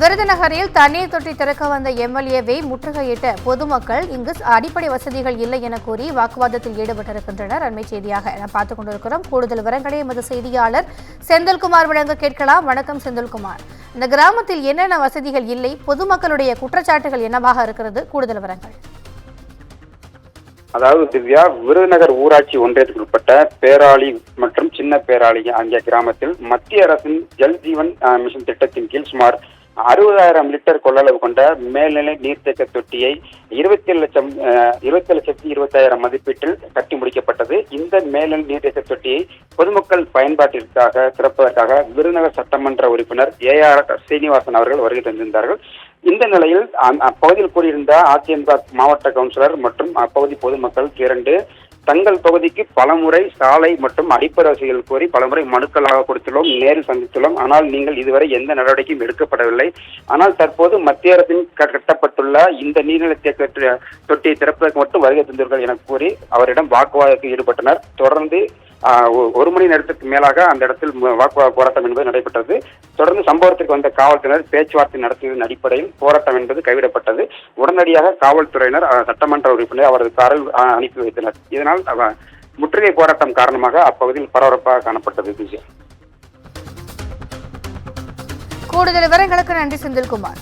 விருதுநகரில் தண்ணீர் தொட்டி திறக்க வந்த எம்எல்ஏவை முற்றுகையிட்ட பொதுமக்கள் இங்கு அடிப்படை வசதிகள் இல்லை என கூறி வாக்குவாதத்தில் ஈடுபட்டிருக்கின்றனர். அண்மை செய்தியாக நாம் பார்த்துக் கொண்டிருக்கிறோம். கூடுதல் விவரங்களை எமது செய்தியாளர் செந்தில்குமார் வழங்க கேட்கலாம். வணக்கம் செந்தில்குமார். இந்த கிராமத்தில் என்னென்ன வசதிகள் இல்லை, பொதுமக்களுடைய குற்றச்சாட்டுகள் என்னவாக இருக்கிறது? கூடுதல் விவரங்கள். அதாவது திவ்யா, விருதுநகர் ஊராட்சி ஒன்றியத்துக்கு உட்பட்ட பேராளி மற்றும் சின்ன பேராளி ஆகிய கிராமத்தில் மத்திய அரசின் ஜல் ஜீவன் மிஷன் திட்டத்தின் கீழ் சுமார் 60,000 லிட்டர் கொள்ளளவு கொண்ட மேல்நிலை நீர்த்தேக்க தொட்டியை 20,20,20,000 மதிப்பீட்டில் கட்டி முடிக்கப்பட்டது. இந்த மேல்நிலை நீர்த்தேக்க தொட்டியை பொதுமக்கள் பயன்பாட்டிற்காக திறப்பதற்காக விருதுநகர் சட்டமன்ற உறுப்பினர் AR சீனிவாசன் அவர்கள் வருகை தந்திருந்தார்கள். இந்த நிலையில் அப்பகுதியில் கூடியிருந்த அதிமுக மாவட்ட கவுன்சிலர் மற்றும் அப்பகுதி பொதுமக்கள் திரண்டு தங்கள் தொகுதிக்கு பலமுறை சாலை மற்றும் அடிப்படை வசதிகள் கோரி பலமுறை மனுக்களாக கொடுத்துள்ளோம், நேரில் சந்தித்துள்ளோம். ஆனால் நீங்கள் இதுவரை எந்த நடவடிக்கையும் எடுக்கப்படவில்லை. ஆனால் தற்போது மத்திய அரசின் கட்டப்பட்டுள்ள இந்த நீர்நிலை தேக்க தொட்டியை திறப்பதற்கு மட்டும் வருகை தந்தீர்கள் என கூறி அவரிடம் வாக்குவாதத்தில் ஈடுபட்டனர். தொடர்ந்து 1 மணி நேரத்துக்கு மேலாக அந்த இடத்தில் வாக்குவாத போராட்டம் என்பது நடைபெற்றது. தொடர்ந்து சம்பவத்திற்கு வந்த காவல்துறையினர் பேச்சுவார்த்தை நடத்தியதன் அடிப்படையில் போராட்டம் என்பது கைவிடப்பட்டது. உடனடியாக காவல்துறையினர் சட்டமன்ற உறுப்பினர் அவரது காரில் அனுப்பி வைத்தனர். இதனால் முற்றுகை போராட்டம் காரணமாக அப்பகுதியில் பரபரப்பாக காணப்பட்டது. கூடுதல் விவரங்களுக்கு நன்றி செந்தில்குமார்.